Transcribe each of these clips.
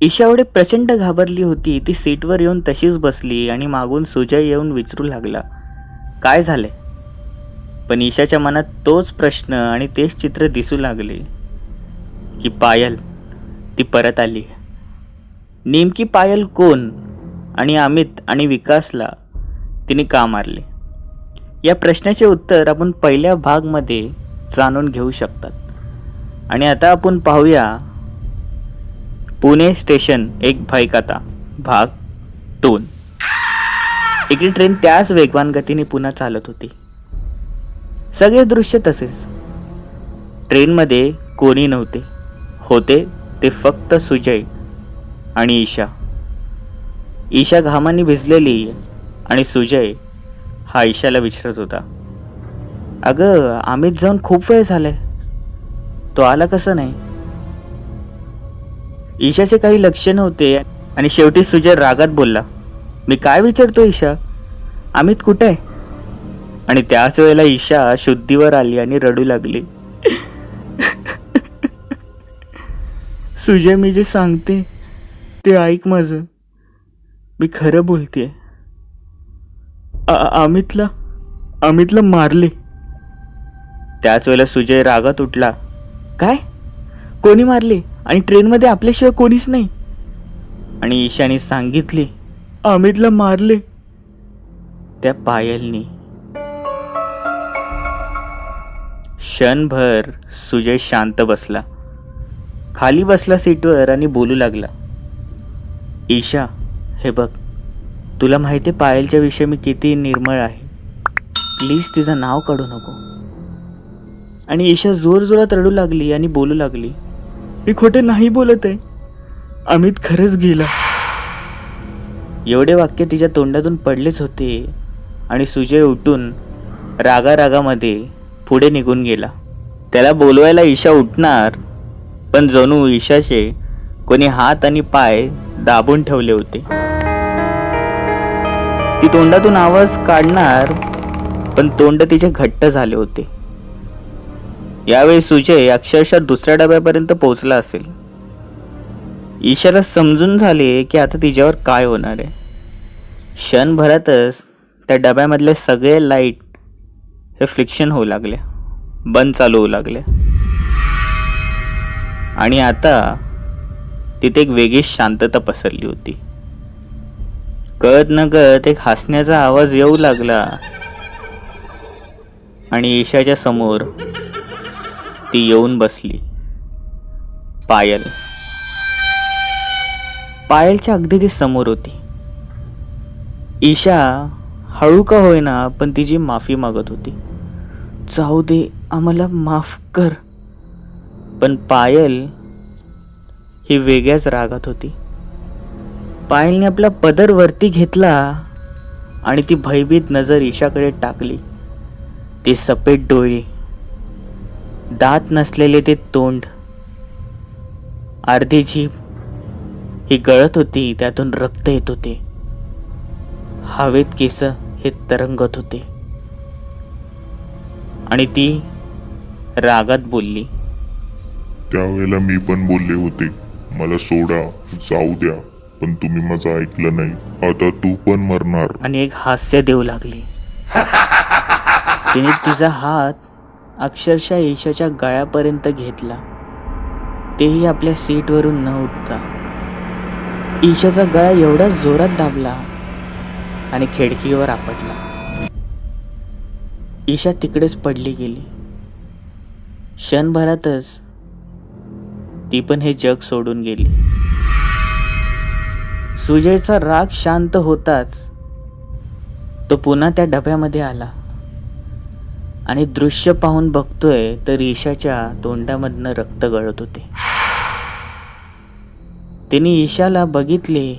ईशा एवढी प्रचंड घाबरली होती, ती सीटवर येऊन तशीच बसली आणि मागून सुजय येऊन विचारू लागला, काय झाले? पण ईशाच्या मनात तोच प्रश्न आणि तेच चित्र दिसू लागले की पायल ती परत आली. नेमकी पायल कोण आणि अमित आणि विकासला तिने का मारले? या प्रश्नाचे उत्तर आपण पहिल्या भागमध्ये जाणून घेऊ शकतात. आणि आता आपण पाहूया पुणे स्टेशन एक भयकथा भाग 2. इकडे ट्रेन त्याच वेगवान गतीने पुन्हा चालत होती. सगळे दृश्य तसेच. ट्रेनमध्ये कोणी नव्हते. होते ते फक्त सुजय आणि ईशा. ईशा घामाने भिजलेली आणि सुजय हा ईशाला विचारत होता, अगं अमित जाऊन खूप वेळ झालाय, तो आला कसं नाही? ईशाचे काही लक्ष नव्हते आणि शेवटी सुजय रागात बोलला, मी काय विचारतो ईशा, अमित कुठे आहे? आणि त्याच वेळेला ईशा शुद्धीवर आली आणि रडू लागली. सुजय, मी जे सांगते ते ऐक माझं, मी खरं बोलतेय. अमितला मारले. त्याच वेळेला सुजय रागात उठला, काय? कोणी मारले? आणि ट्रेनमध्ये आपल्याशिवाय कोणीच नाही? आणि ईशाने सांगितले, अमितला मारले त्या पायलनी. क्षणभर सुजय शांत बसला. खाली बसला सीटवर आणि बोलू लागला, ईशा, हे बघ, तुला माहिती आहे पायलच्या विषयी मी किती निर्मळ आहे. प्लीज तिचं नाव काढू नको. आणि ईशा जोर जोरात रडू लागली आणि बोलू लागली, मी खोटे नाही बोलत आहे, अमित खरंच गेला. एवढे वाक्य तिच्या तोंडातून पडलेच होते आणि सुजय उठून रागारागामध्ये पुढे निघून गेला. त्याला बोलवायला ईशा उठणार, पण जणू ईशाचे कोणी हात आणि पाय दाबून ठेवले होते. ती तोंडातून आवाज काढणार, पण तोंड तिचे घट्ट झाले होते. यावेळी सुजय अक्षरशः दुसऱ्या डब्यापर्यंत पोहोचला असेल. ईशाला समजून झाले की आता तिच्यावर काय होणार आहे. क्षणभरातच त्या डब्यामधले सगळे लाईट हे फ्लिक्शन होऊ लागले, बंद चालू होऊ लागले. आणि आता तिथे एक वेगळी शांतता पसरली होती. कळत न कळत एक हसण्याचा आवाज येऊ लागला आणि ईशाच्या समोर ती येऊन बसली. पायल. पायलच्या अगदी ती समोर होती. ईशा हळू का होईना पण तिची माफी मागत होती, जाऊ दे, आम्हाला माफ कर. पण पायल ही वेगळ्याच रागात होती. पायलने आपला पदर वरती घेतला आणि ती भयभीत नजर ईशाकडे टाकली. ते सफेद डोळे, दात नसलेले ते तोंड, अर्धी जीभ ही गळत होती, त्यातून रक्त येत होते. हवेत केस हे तरंगत होते. आणि ती रागात बोलली, त्यावेळेला मी पण बोलले होते, मला सोडा, जाऊ द्या, पण तुम्ही माझं ऐकलं नाही. आता तू पण मरणार. आणि एक हास्य देऊ लागली. तिने तिचा हात अक्षरशः ईशाच्या गळ्यापर्यंत घेतला, तेही आपल्या सीटवरून न उठता. ईशाचा गळा एवढा जोरात दाबला आणि खिडकीवर आपटला. ईशा तिकडेच पडली गेली. क्षणभरातच ती पण हे जग सोडून गेली. सुजयचा राग शांत होताच तो पुन्हा त्या डब्यामध्ये आला आणि दृश्य पाहून बघतोय तर ईशाच्या तोंडामधनं रक्त गळत होते. तिने ईशाला बघितले,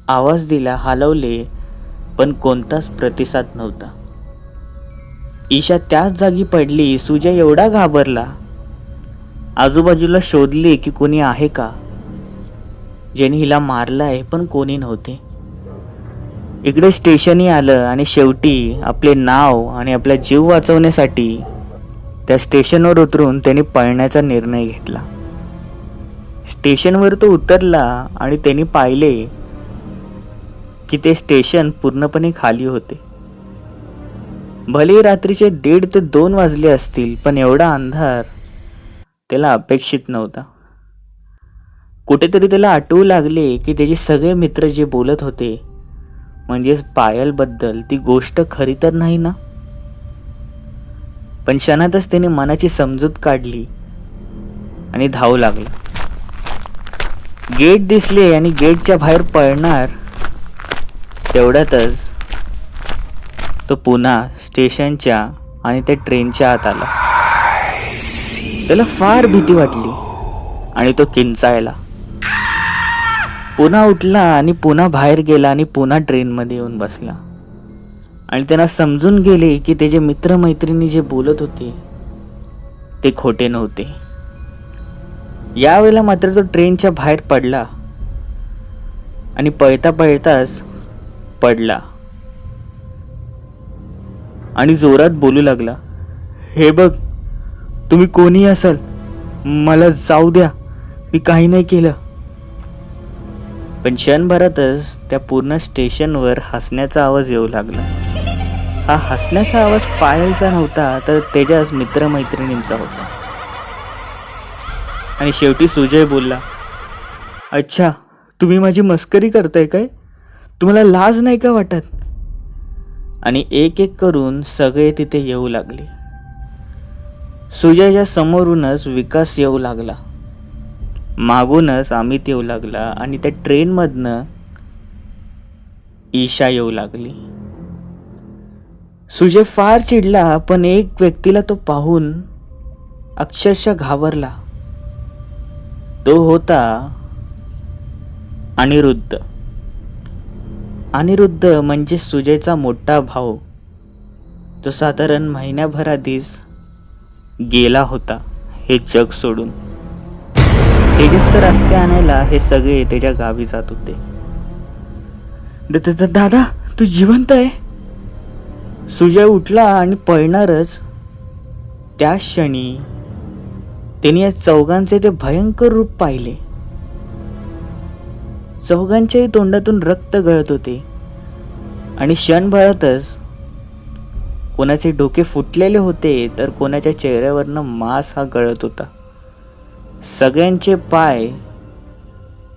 आवाज दिला, हलवले, पण कोणताच प्रतिसाद नव्हता. ईशा त्याच जागी पडली. सुजय एवढा घाबरला, आजूबाजूला शोधले की कोणी आहे का, ज्याने हिला मारलाय, पण कोणी नव्हते. इकडे स्टेशनही आलं आणि शेवटी आपले नाव आणि आपला जीव वाचवण्यासाठी त्या स्टेशनवर उतरून त्यांनी पळण्याचा निर्णय घेतला. स्टेशनवर तो उतरला आणि त्यांनी पाहिले की ते स्टेशन पूर्णपणे खाली होते. भले रात्रीचे 1:30 ते 2 वाजले असतील, पण एवढा अंधार त्याला अपेक्षित नव्हता. कुठेतरी त्याला आठवू लागले की त्याचे सगळे मित्र जे बोलत होते, म्हणजेच पायल बद्दल, ती गोष्ट खरी तर नाही ना. पण क्षणातच त्याने मनाची समजूत काढली आणि धावू लागला. गेट दिसले आणि गेटच्या बाहेर पळणार तेवढ्यातच तो पुन्हा स्टेशनच्या आणि त्या ट्रेनच्या आत आला. त्याला फार भीती वाटली आणि तो किंचाळला. पुन्हा उठला आणि पुन्हा बाहेर गेला आणि पुन्हा ट्रेनमध्ये येऊन बसला. आणि त्यांना समजून गेले की त्याचे मित्रमैत्रिणी जे बोलत होते ते खोटे नव्हते. यावेळेला मात्र तो ट्रेनच्या बाहेर पडला आणि पळता पळताच पडला आणि जोरात बोलू लागला, हे बघ, तुम्ही कोणी असाल, मला जाऊ द्या, मी काही नाही केलं. पण क्षणभरातच त्या पूर्ण स्टेशनवर हसण्याचा आवाज येऊ लागला. हा हसण्याचा आवाज पायलचा नव्हता, तर त्याच्याच मित्रमैत्रिणींचा होता. आणि शेवटी सुजय बोलला, अच्छा, तुम्ही माझी मस्करी करताय काय? तुम्हाला लाज नाही का वाटत? आणि एक एक करून सगळे तिथे येऊ लागले. सुजयच्या समोरूनच विकास येऊ लागला, मागूनच अमित येऊ लागला आणि त्या ट्रेनमधनं ईशा येऊ लागली. सुजय फार चिडला, पण एक व्यक्तीला तो पाहून अक्षरशः घाबरला. तो होता अनिरुद्ध. अनिरुद्ध म्हणजे सुजयचा मोठा भाऊ. तो साधारण महिन्याभराआधीच गेला होता हे जग सोडून. तेजस तर रस्ते आणायला हे सगळे त्याच्या गावी जात होते. दादा, तू जिवंत आहे? सुजय उठला आणि पळणारच त्याच क्षणी त्यांनी या चौघांचे ते भयंकर रूप पाहिले. चौघांच्याही तोंडातून रक्त गळत होते आणि क्षणभरातच कोणाचे डोके फुटलेले होते, तर कोणाच्या चेहऱ्यावरनं मांस हा गळत होता. सगळ्यांचे पाय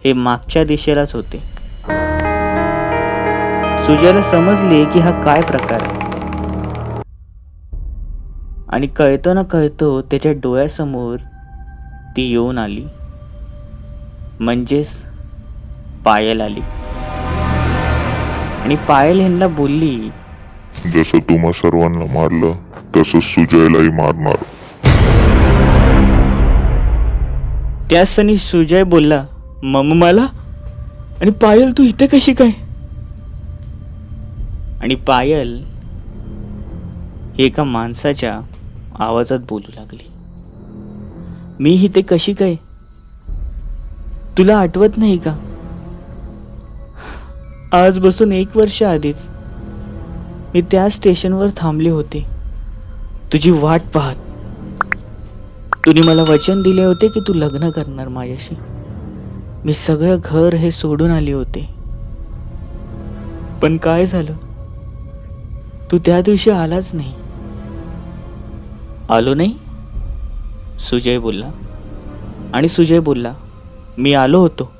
हे मागच्या दिशेलाच होते. सुजयला समजले की हा काय प्रकार आहे. आणि कळतो ना कळतो त्याच्या डोळ्यासमोर ती येऊन आली, म्हणजेच पायल आली. आणि पायल ह्यांना बोलली, जसं तुम्हा सर्वांना मारलं तसं सुजयलाही मारणार. त्याच क्षणी सुजय बोलला, मला? आणि पायल, तू इथे कशी काय? आणि पायल ही एका माणसाच्या आवाजात बोलू लागली, मी इथे कशी काय? तुला आठवत नाही का? आजपासून 1 वर्ष आधीच मी त्या स्टेशनवर थांबले होते, तुझी वाट पाहत. तुने मला वचन दिले होते की तू लग्न करणार माझ्याशी. मी सगळं घर हे सोडून आले होते. पण काय झालं, तू त्या दिवशी आलाच नाही. आलो नाही? सुजय बोलला. आणि सुजय बोलला, मी आलो होतो,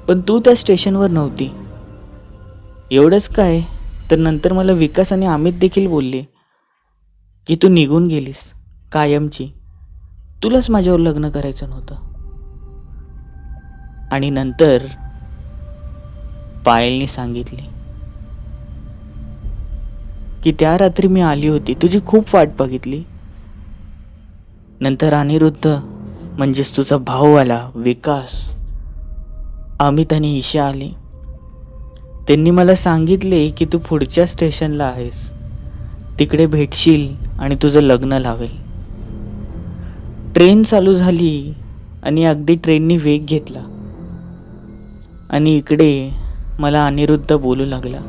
पण तू त्या स्टेशनवर नव्हती. एवढंच काय, तर नंतर मला विकास आणि अमित देखील बोलले की तू निघून गेलीस कायमची, तुलाच माझ्यावर लग्न करायचं नव्हतं. आणि नंतर पायलने सांगितले की त्या रात्री मी आली होती, तुझी खूप वाट बघितली. नंतर अनिरुद्ध म्हणजेच तुझा भाऊ आला, विकास, अमित आणि ईशा आले. त्यांनी मला सांगितले की तू पुढच्या स्टेशनला आहेस, तिकडे भेटशील आणि तुझं लग्न लावेल. ट्रेन चालू झाली आणि अगदी ट्रेननी वेग घेतला. आणि इकडे मला अनिरुद्ध बोलू लागला,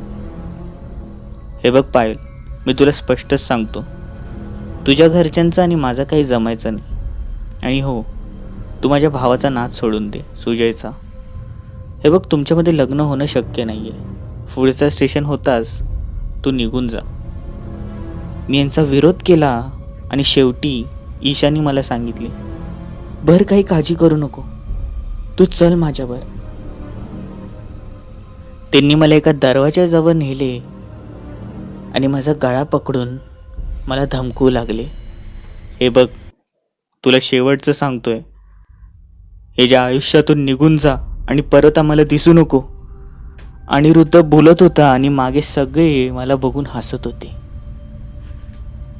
हे बघ पायल, मी तुला स्पष्टच सांगतो, तुझ्या घरच्यांचं आणि माझं काही जमायचं नाही. आणि हो, तू माझ्या भावाचा नाद सोडून दे, सुजयचा. हे बघ, तुमच्यामध्ये लग्न होणं शक्य नाहीये. पुढचा स्टेशन होताच तू निघून जा. मी यांचा विरोध केला आणि शेवटी ईशानी मला सांगितले, भर काही काळजी करू नको, तू चल माझ्यावर. त्यांनी मला एका दरवाजाजवळ नेले आणि माझा गळा पकडून मला धमकवू लागले. हे बघ, तुला शेवटचं सांगतोय, हे ज्या आयुष्यातून निघून जा आणि परत आम्हाला दिसू नको. अनिरुद्ध बोलत होता आणि मागे सगळे मला बघून हसत होते.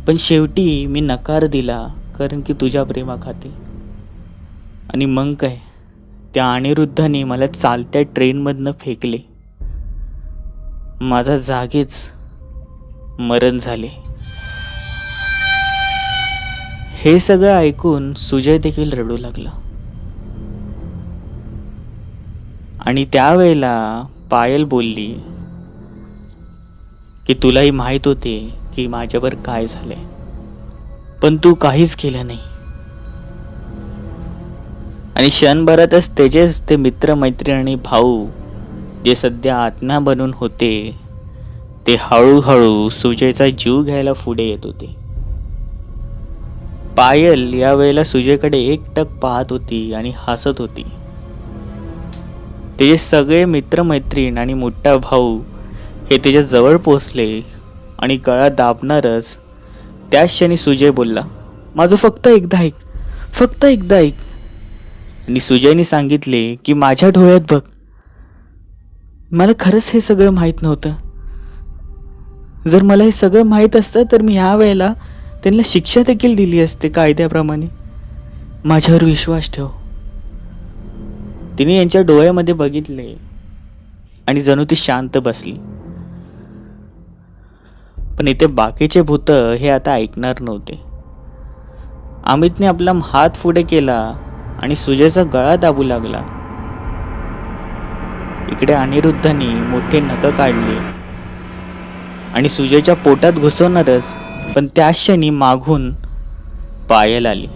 पण शेवटी मी नकार दिला, कारण की तुझ्या प्रेमाखाती. आणि मग काय, त्या अनिरुद्धाने मला चालत्या ट्रेनमधनं फेकले. माझा जागीच मरण झाले. हे सगळं ऐकून सुजय देखील रडू लागला. आणि त्यावेळेला पायल बोलली की तुलाही माहित होते की माझ्यावर काय झालंय, पण तू काहीच केलं नाही. आणि क्षणभरातच त्याचेच ते मित्र मैत्रीण आणि भाऊ जे सध्या आत्मा बनून होते, ते हळूहळू सुजयचा जीव घ्यायला पुढे येत होते. पायल यावेळेला सुजयकडे एकटक पाहत होती आणि हसत होती. त्याचे सगळे मित्रमैत्रीण आणि मोठा भाऊ हे त्याच्या जवळ पोचले आणि गळा दाबणारच त्याच क्षणी सुजय बोलला, माझं फक्त एकदा ऐक, फक्त एकदा ऐक. आणि सुजयने सांगितले की माझ्या डोळ्यात बघ, मला खरंच हे सगळं माहीत नव्हतं. जर मला हे सगळं माहीत असतं तर मी ह्या वेळेला त्यांना शिक्षा देखील दिली असते कायद्याप्रमाणे. माझ्यावर विश्वास ठेव. तिने यांच्या डोळ्यामध्ये बघितले आणि जणू ती शांत बसली. पण इथे बाकीचे भूत हे आता ऐकणार नव्हते. अमितने आपला हात पुढे केला आणि सुजयचा गळा दाबू लागला. इकडे अनिरुद्धाने मोठे नख काढले आणि सुजयच्या पोटात घुसवणारच, पण त्याच क्षणी मागून पायल आली.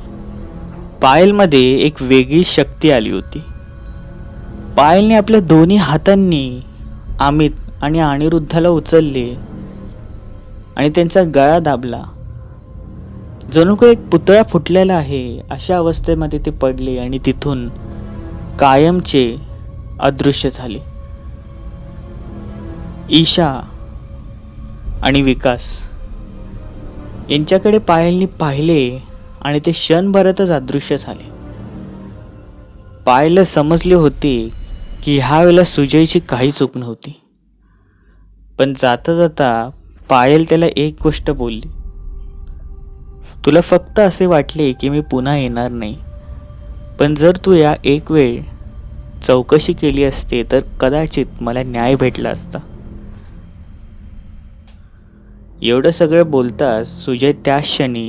पायलमध्ये एक वेगळी शक्ती आली होती. पायलने आपल्या दोन्ही हातांनी अमित आणि अनिरुद्धाला उचलले आणि त्यांचा गळा दाबला. जणू काही एक पुतळा फुटलेला आहे अशा अवस्थेमध्ये ते पडले आणि तिथून कायमचे अदृश्य झाले. ईशा आणि विकास यांच्याकडे पायलने पाहिले आणि ते क्षणभरातच अदृश्य झाले. पायलला समजले होते की ह्या वेळेला सुजयची काही चूक नव्हती. पण जाता जाता पायल त्याला एक गोष्ट बोलली, तुला फक्त असे वाटले की मी पुन्हा येणार नाही, पण जर तू या एक वेळ चौकशी केली असते तर कदाचित मला न्याय भेटला असता. एवढं सगळं बोलताच सुजय त्या क्षणी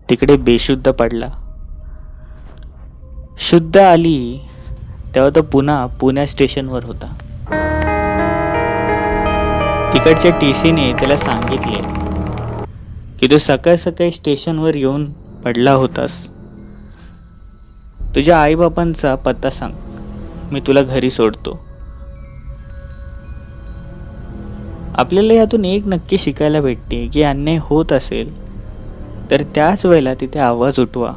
तिकडे बेशुद्ध पडला. शुद्ध आली तेव्हा तो पुन्हा पुण्या स्टेशनवर होता. तिकडच्या टीसीने त्याला सांगितले की तू सकाळ सकाळी स्टेशनवर येऊन पडला होतास. तुझ्या आईबापांचा पत्ता सांग, मी तुला घरी सोडतो. आपल्याला यातून एक नक्की शिकायला भेटते की अन्याय होत असेल तर त्याच वेळेला तिथे आवाज उठवा,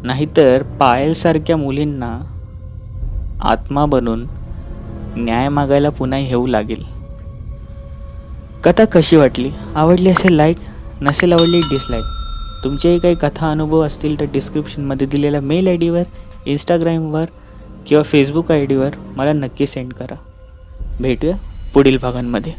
नाहीतर पायल सारख्या मुलींना आत्मा बनून न्याय मागायला पुन्हा येऊ लागेल. कथा कशी वाटली? आवडली असेल लाईक, नसेल आवडली डिसलाईक. तुमचेही काही कथा अनुभव असतील तर डिस्क्रिप्शनमध्ये दिलेल्या मेल आय डीवर, इंस्टाग्रामवर किंवा फेसबुक आय डीवर मला नक्की सेंड करा. भेटूया पुढील भागांमध्ये.